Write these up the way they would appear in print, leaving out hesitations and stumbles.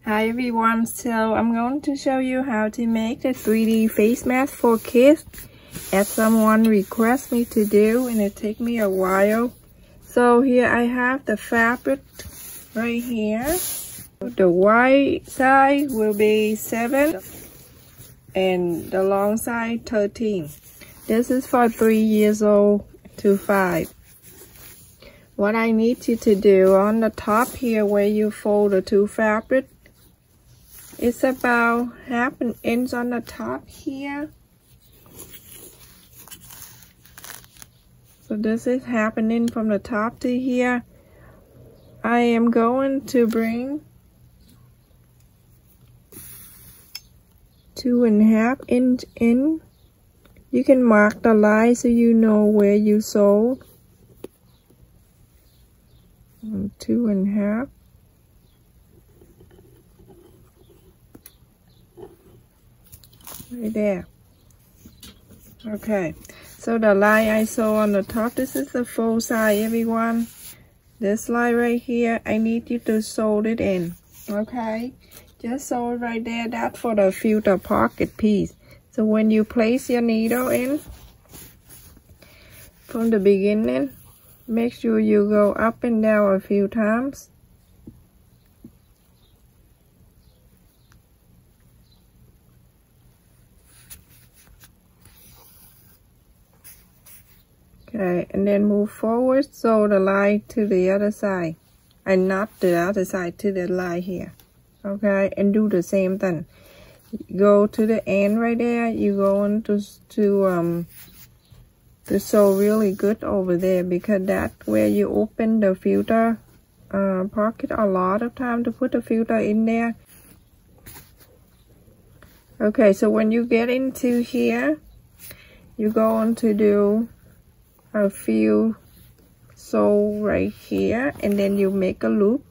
Hi everyone, so I'm going to show you how to make the 3D face mask for kids as someone requests me to do, and it took me a while. So here I have the fabric right here. The wide side will be 7 and the long side 13. This is for 3 years old to 5. What I need you to do on the top here where you fold the two fabric, it's about 1/2 inch on the top here. So this is happening from the top to here. I am going to bring 2.5 inch in. You can mark the line so you know where you sewed. 2.5. Right there. Okay, so the line I sew on the top, this is the full side, everyone. This line right here, I need you to sew it in. Okay, just sew it right there. That's for the filter pocket piece. So when you place your needle in from the beginning, make sure you go up and down a few times. Okay, and then move forward, sew the line to the other side, and not the other side, to the line here. Okay, and do the same thing. Go to the end right there. You go into to sew really good over there, because that's where you open the filter pocket a lot of time to put the filter in there. Okay, so when you get into here, you're going to do a few sew right here, and then you make a loop.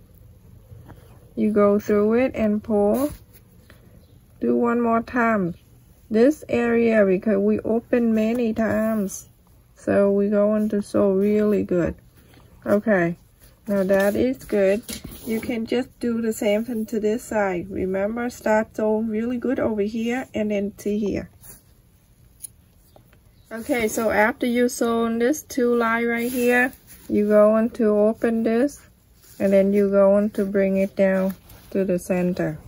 You go through it and pull. Do one more time. This area, because we open many times, so we're going to sew really good. Okay, now that is good. You can just do the same thing to this side. Remember, start sew really good over here and then to here. Okay, so after you sew this 2 line right here, you're going to open this, and then you're going to bring it down to the center.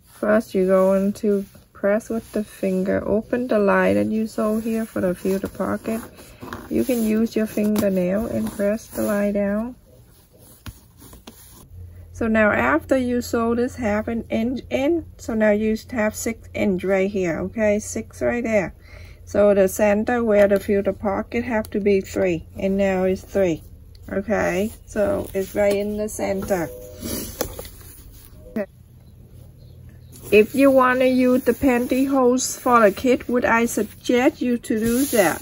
First, you're going to press with the finger, open the line that you sew here for the filter pocket. You can use your fingernail and press the line down. So now after you sew this 1/2 inch in, so now you have 6 inch right here, okay, 6 right there. So the center where the filter pocket have to be 3, and now it's 3. Okay, so it's right in the center. Okay. If you want to use the pantyhose for the kid, would I suggest you to do that?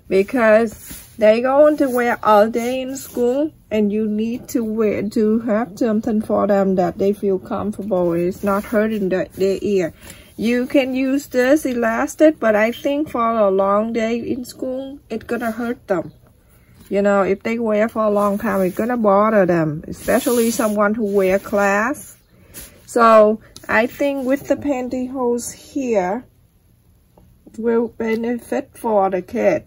Because they're going to wear all day in school, and you need to have something for them that they feel comfortable. It's not hurting their ear. You can use this elastic, but I think for a long day in school, it's gonna hurt them. You know, if they wear for a long time, it's gonna bother them, especially someone who wear class. So I think with the pantyhose here, it will benefit for the kid.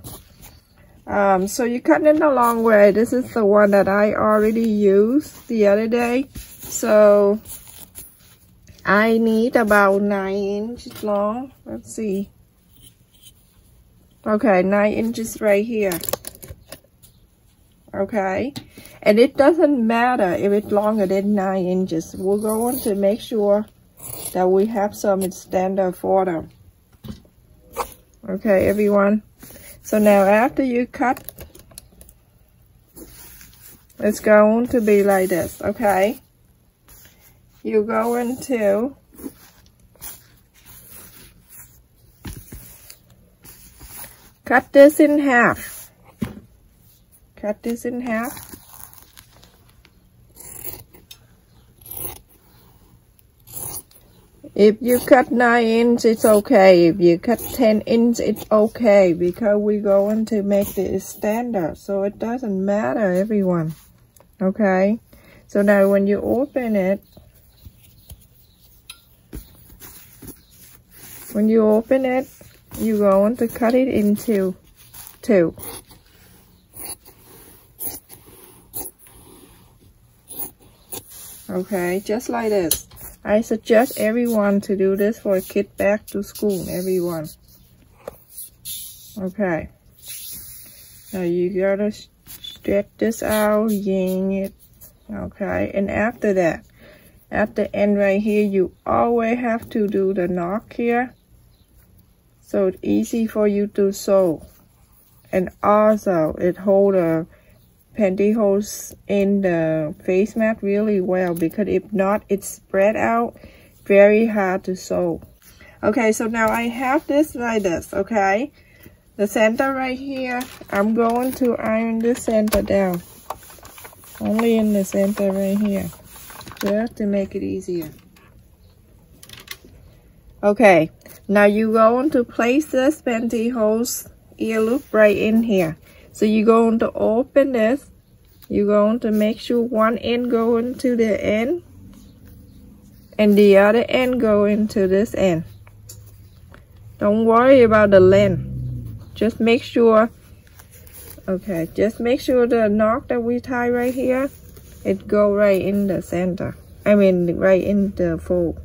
So you cut it the long way. This is the one that I already used the other day. So I need about 9 inches long. Let's see. Okay, 9 inches right here. Okay, and it doesn't matter if it's longer than 9 inches. We're going to make sure that we have some standard for them. Okay, everyone. So now after you cut, it's going to be like this, okay? You're going to cut this in half. Cut this in half. If you cut 9 inches, it's okay. If you cut 10 inches, it's okay, because we're going to make this standard, so it doesn't matter, everyone. Okay, So now when you open it, you're going to cut it into 2. Okay, just like this. I suggest everyone to do this for a kid back to school, everyone. Okay. Now you gotta stretch this out, yang it. Okay, and after that, at the end right here, you always have to do the knock here. So it's easy for you to sew. And also, it holds the pantyhose in the face mat really well, because if not, it's spread out, very hard to sew. Okay, so now I have this like this, okay? The center right here, I'm going to iron the center down. Only in the center right here, just to make it easier. Okay, now you're going to place this pantyhose ear loop right in here. So you're going to open this. You're going to make sure one end go into the end and the other end go into this end. Don't worry about the length. Just make sure, okay, just make sure the knot that we tie right here, it go right in the center. I mean, right in the fold.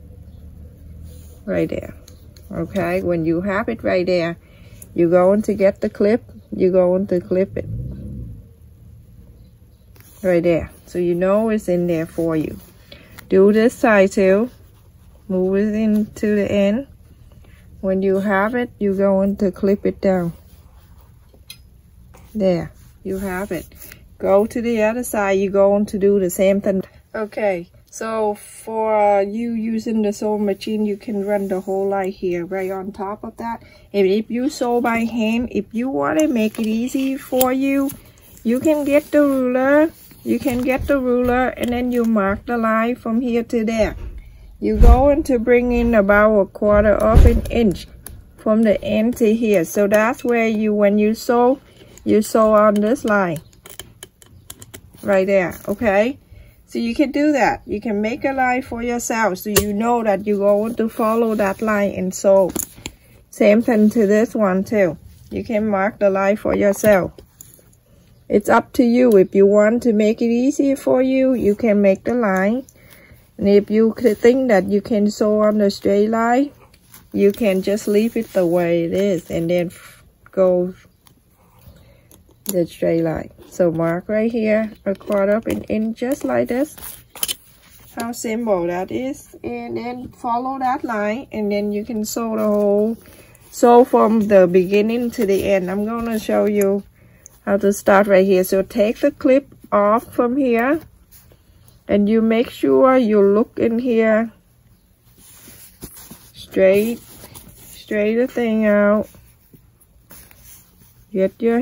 Right there. Okay, when you have it right there, you're going to get the clip. You're going to clip it. Right there. So you know it's in there for you. Do this side too. Move it into the end. When you have it, you're going to clip it down. There, you have it. Go to the other side, you're going to do the same thing. Okay, so for you using the sewing machine, you can run the whole line here, right on top of that. And if you sew by hand, if you want to make it easy for you, you can get the ruler. You can get the ruler and then you mark the line from here to there. You're going to bring in about 1/4 of an inch from the end to here. So that's where you, when you sew on this line. Right there, okay? So you can do that. You can make a line for yourself so you know that you're going to follow that line and sew. Same thing to this one too. You can mark the line for yourself. It's up to you. If you want to make it easier for you, you can make the line. And if you think that you can sew on the straight line, you can just leave it the way it is and then go the straight line. So mark right here 1/4 of an inch, just like this. How simple that is. And then follow that line, and then you can sew the whole, sew from the beginning to the end. I'm going to show you how to start right here. So take the clip off from here, and you make sure you look in here, straight the thing out. Get your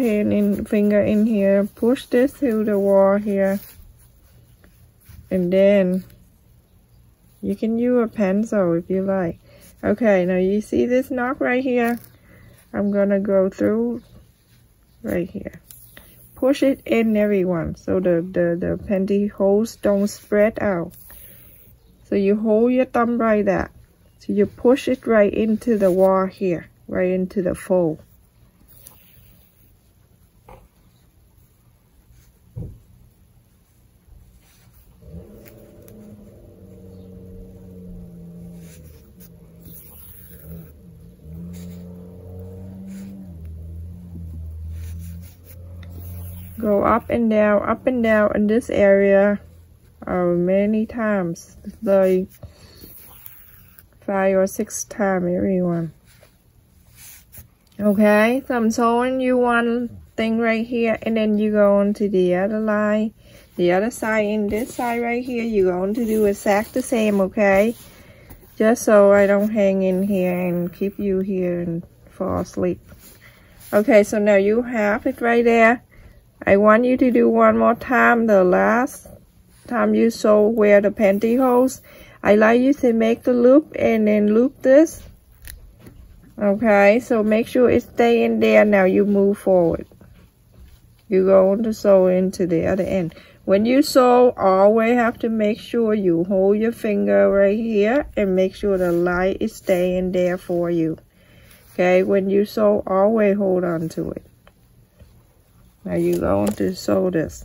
finger in here, push this through the wall here, and then you can use a pencil if you like. Okay, now you see this knot right here? I'm gonna go through right here. Push it in, everyone, so the pantyhose don't spread out. So you hold your thumb like that. So you push it right into the wall here, right into the fold. Go up and down in this area many times, like 5 or 6 times, everyone. Okay, so I'm showing you one thing right here, and then you go on to the other line, the other side. In this side right here, you're going to do exactly the same, okay? Just so I don't hang in here and keep you here and fall asleep. Okay, so now you have it right there. I want you to do one more time. The last time you sew where the pantyhose, I like you to make the loop and then loop this. Okay, so make sure it stay in there. Now you move forward. You're going to sew into the other end. When you sew, always have to make sure you hold your finger right here and make sure the light is staying there for you. Okay, when you sew, always hold on to it. Now you're going to sew this.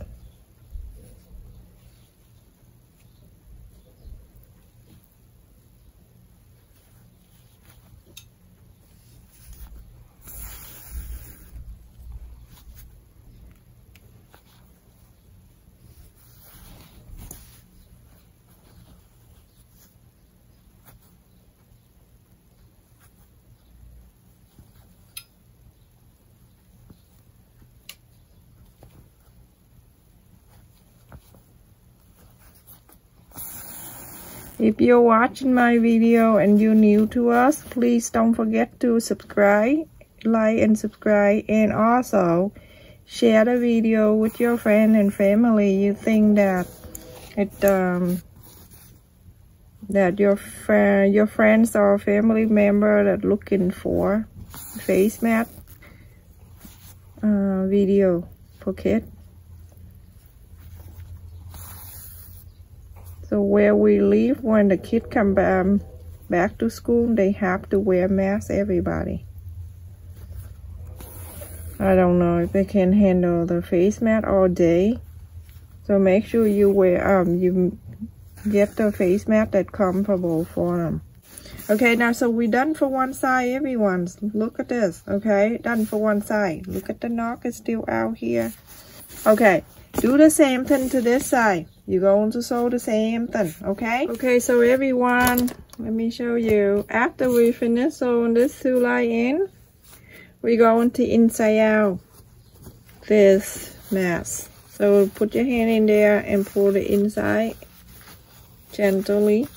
If you're watching my video and you're new to us, please don't forget to subscribe, like and subscribe, and also share the video with your friend and family. You think that your friends or family member that looking for face mat video for kids. So where we live, when the kids come back to school, they have to wear masks, everybody. I don't know if they can handle the face mat all day. So make sure you wear, you get the face mat that's comfortable for them. Okay, now so we're done for one side, everyone. Look at this, okay? Done for one side. Look at the knock, it's still out here. Okay, do the same thing to this side. You're going to sew the same thing, okay? Okay, so everyone, let me show you. After we finish sewing this two line in, we're going to inside out this mask. So put your hand in there and pull the inside gently.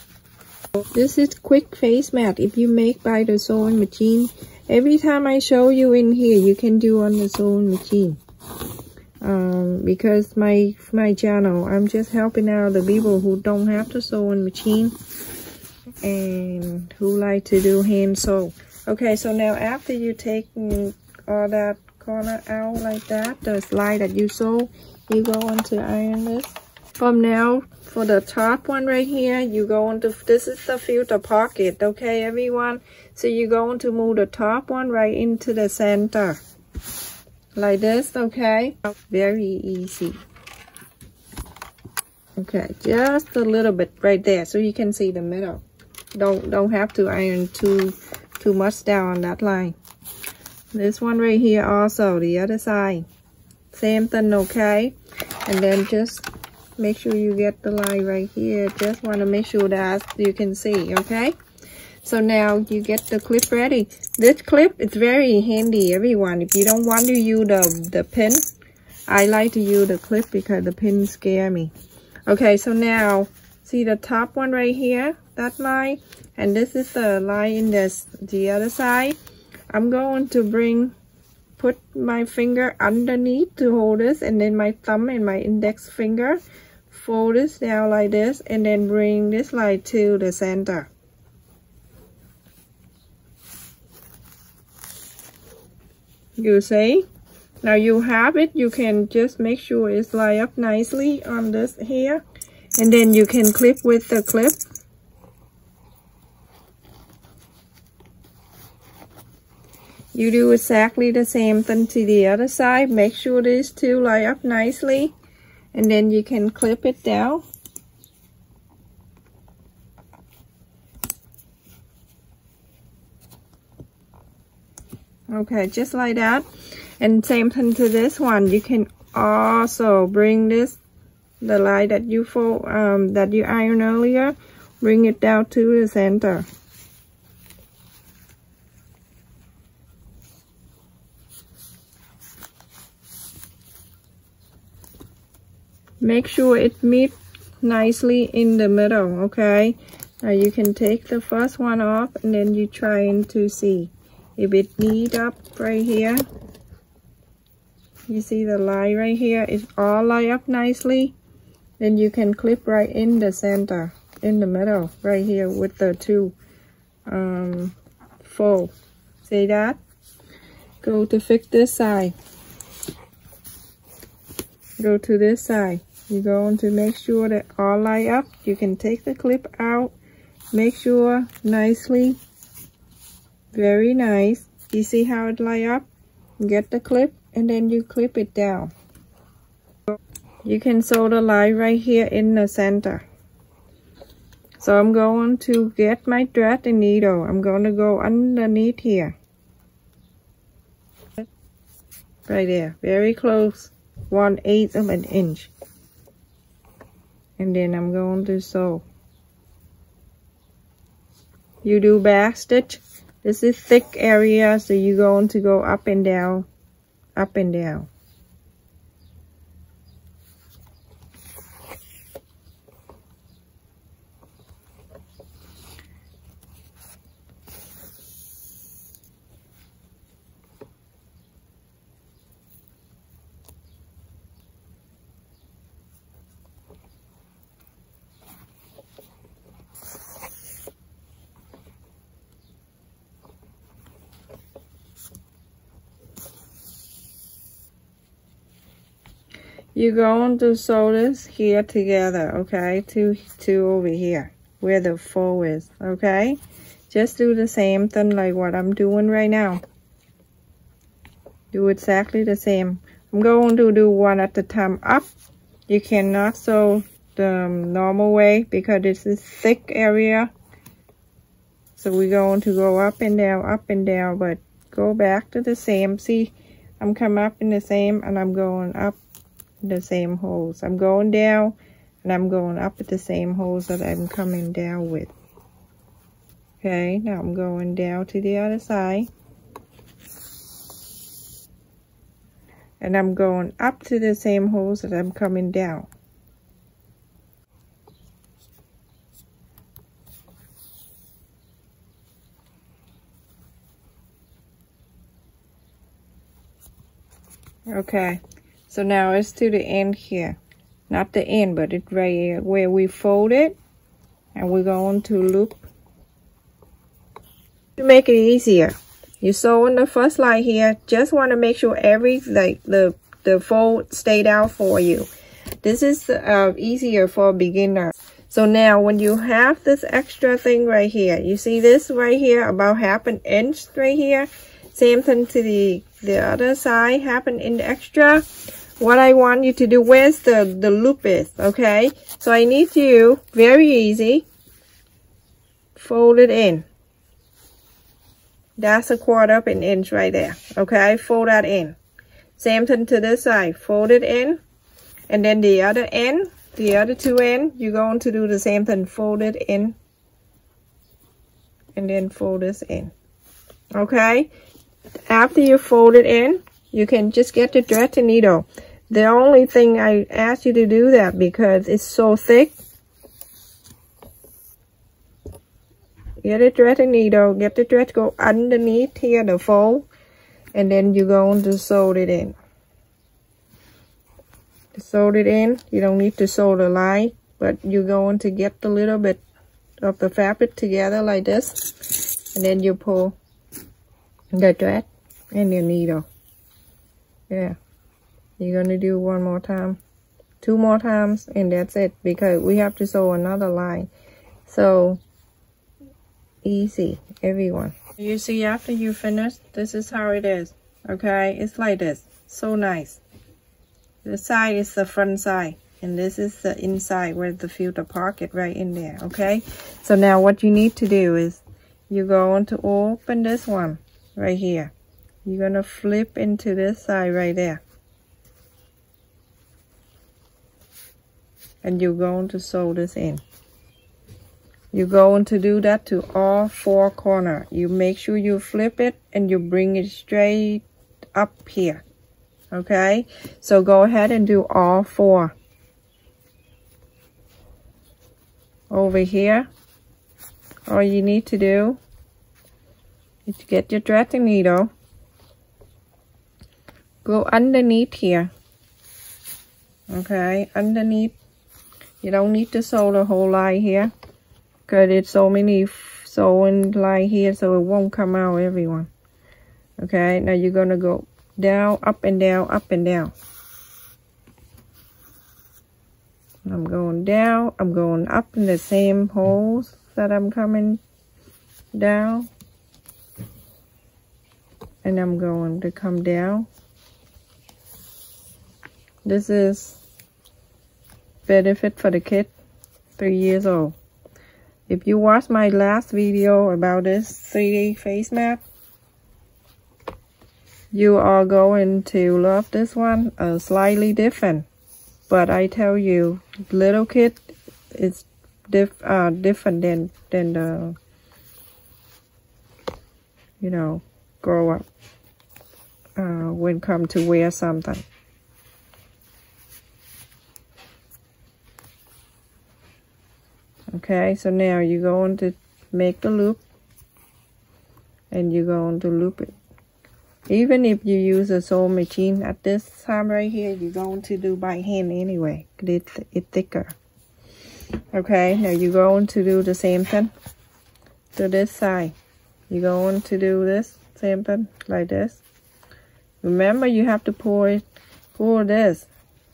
This is quick face mat if you make by the sewing machine. Every time I show you in here, you can do on the sewing machine. Because my channel, I'm just helping out the people who don't have the sewing machine and who like to do hand sew. Okay, so now after you take all that corner out like that, the slide that you sew, you go on to iron this. From now, for the top one right here, you go into, this is the filter pocket, okay everyone? So you're going to move the top one right into the center. Like this, okay? Very easy. Okay, just a little bit right there so you can see the middle. Don't have to iron too much down on that line. This one right here also, the other side. Same thing, okay? And then just make sure you get the line right here. Just want to make sure that you can see, okay? So now you get the clip ready. This clip is very handy, everyone. If you don't want to use the pin, I like to use the clip because the pin scare me. Okay, so now see the top one right here, that line, and this is the line in the other side. I'm going to put my finger underneath to hold this, and then my thumb and my index finger fold this down like this, and then bring this line to the center. You see? Now you have it, you can just make sure it's lined up nicely on this here, and then you can clip with the clip. You do exactly the same thing to the other side. Make sure these two line up nicely, and then you can clip it down. Okay, just like that. And same thing to this one. You can also bring this, the line that you fold, that you ironed earlier, bring it down to the center. Make sure it meets nicely in the middle, okay? Now you can take the first one off, and then you trying to see if it meet up right here. You see the line right here is all lined up nicely. Then you can clip right in the center, in the middle, right here with the two fold. See that? Go to fix this side. Go to this side. You're going to make sure that all line up. You can take the clip out. Make sure nicely. Very nice. You see how it line up? Get the clip and then you clip it down. You can sew the line right here in the center. So I'm going to get my thread and needle. I'm going to go underneath here. Right there, very close, 1/8 of an inch. And then I'm going to sew. You do back stitch. This is thick area, so you're going to go up and down, up and down. You're going to sew this here together, okay? Two over here, where the fold is, okay? Just do the same thing like what I'm doing right now. Do exactly the same. I'm going to do one at a time up. You cannot sew the normal way because this is thick area. So we're going to go up and down, but go back to the same. See, I'm coming up in the same and I'm going up the same holes. I'm going down and I'm going up at the same holes that I'm coming down with. Okay, now I'm going down to the other side. And I'm going up to the same holes that I'm coming down. Okay. So now it's to the end here. Not the end, but it's right here where we fold it. And we're going to loop. To make it easier, you sew in the first line here. Just want to make sure the fold stayed out for you. This is easier for a beginner. So now when you have this extra thing right here, you see this right here, about 1/2 inch right here. Same thing to the other side, 1/2 inch extra. What I want you to do, where's the loop is, okay? So I need you, very easy, fold it in. That's 1/4 of an inch right there, okay? Fold that in. Same thing to this side, fold it in. And then the other end, the other two ends, you're going to do the same thing, fold it in. And then fold this in, okay? After you fold it in, you can just get the thread and needle. The only thing I ask you to do that because it's so thick. Get a thread and needle, get the thread, go underneath here, the fold, and then you're going to sew it in. To sew it in, you don't need to sew the line, but you're going to get a little bit of the fabric together like this, and then you pull the thread and the needle. Yeah, you're gonna do one more time, 2 more times, and that's it, because we have to sew another line. So easy, everyone. You see, after you finish, this is how it is, okay? It's like this, so nice. The side is the front side, and this is the inside where the filter pocket right in there, okay? So now what you need to do is you're going to open this one right here. You're gonna flip into this side right there. And you're going to sew this in. You're going to do that to all 4 corners. You make sure you flip it and you bring it straight up here. Okay? So go ahead and do all 4. Over here, all you need to do is to get your thread and needle. Go underneath here. Okay, underneath. You don't need to sew the whole line here, because it's so many sewing line here, so it won't come out, everyone. Okay, now you're gonna go down, up and down, up and down. I'm going down, I'm going up in the same holes that I'm coming down, and I'm going to come down. This is benefit for the kid 3 years old. If you watch my last video about this 3D face mat, you are going to love this one. Slightly different, but I tell you, little kid is different than the, you know, grow up when come to wear something. Okay, so now you're going to make the loop, and you're going to loop it. Even if you use a sewing machine at this time right here, you're going to do by hand anyway. It's thicker. Okay, now you're going to do the same thing to this side. You're going to do this same thing like this. Remember, you have to pull this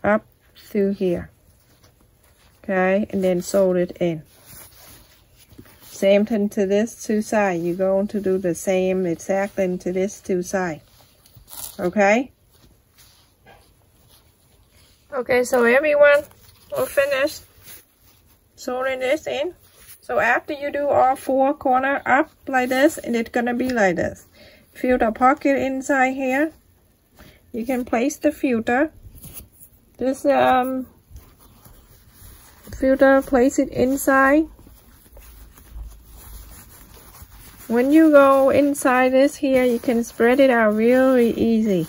up through here. Okay, and then sew it in. Same thing to this two sides. You're going to do the same exact thing to this two sides. Okay? Okay, so everyone, we're finished sewing this in. So after you do all 4 corners up like this, and it's gonna be like this. Fill the pocket inside here. You can place the filter. This filter, place it inside. When you go inside this here, you can spread it out really easy.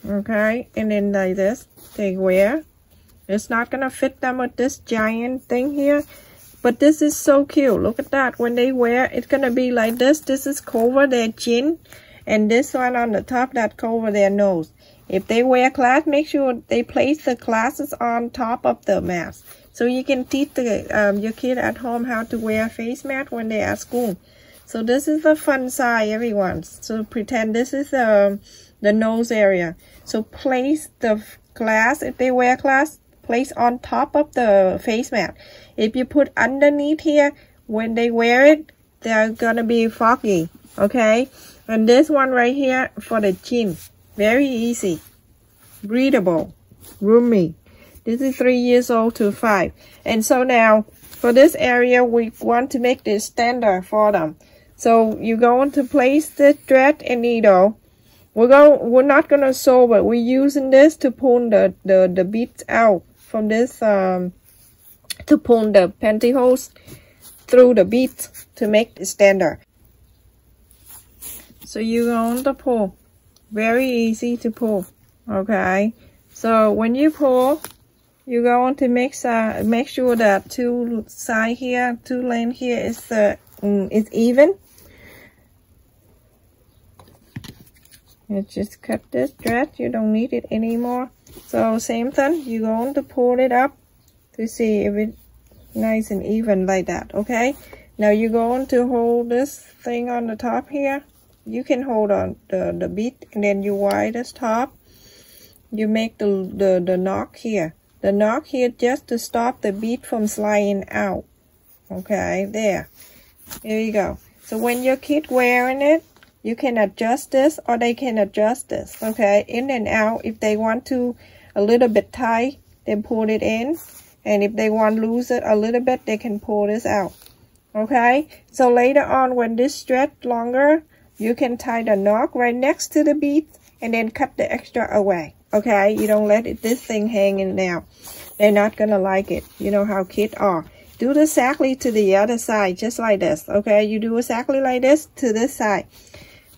Okay, and then like this, they wear. It's not gonna fit them with this giant thing here, but this is so cute. Look at that. When they wear, it's gonna be like this. This is cover their chin, and this one on the top, that cover their nose. If they wear class, make sure they place the glasses on top of the mask, so you can teach the, your kid at home how to wear a face mask when they're at school. So this is the fun side, everyone. So pretend this is the nose area. So place the glass, if they wear glass, place on top of the face mask. If you put underneath here, when they wear it, they're gonna be foggy, okay? And this one right here for the chin. Very easy. Breathable. Roomy. This is 3 years old to 5. And so now, for this area, we want to make this standard for them. So you're going to place the thread and needle. We're not gonna sew, but we're using this to pull the beads out from this, to pull the pantyhose through the beads to make the standard. So you're going to pull. Very easy to pull. Okay. So when you pull, you're going to make sure that two side here, two lane here is even. You just cut this thread. You don't need it anymore. So same thing. You're going to pull it up to see if it's nice and even like that. Okay. Now you're going to hold this thing on the top here. You can hold on the bead, and then you wire this top. You make the knock here. The knock here just to stop the bead from sliding out. Okay, there. There you go. So when your kid wearing it, you can adjust this, or they can adjust this. Okay, in and out. If they want to a little bit tight, then pull it in. And if they want to lose it a little bit, they can pull this out. Okay, so later on when this stretch longer, you can tie the knock right next to the bead and then cut the extra away. Okay, you don't let this thing hanging down. They're not gonna like it. You know how kids are. Do this exactly to the other side, just like this. Okay, you do exactly like this to this side.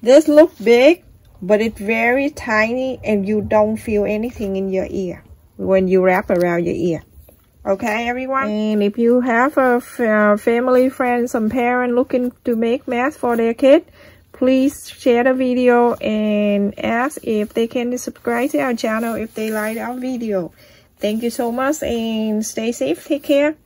This look big, but it's very tiny, and you don't feel anything in your ear when you wrap around your ear. Okay, everyone? And if you have a family, friend, some parent looking to make masks for their kid, please share the video and ask if they can subscribe to our channel if they like our video. Thank you so much, and stay safe. Take care.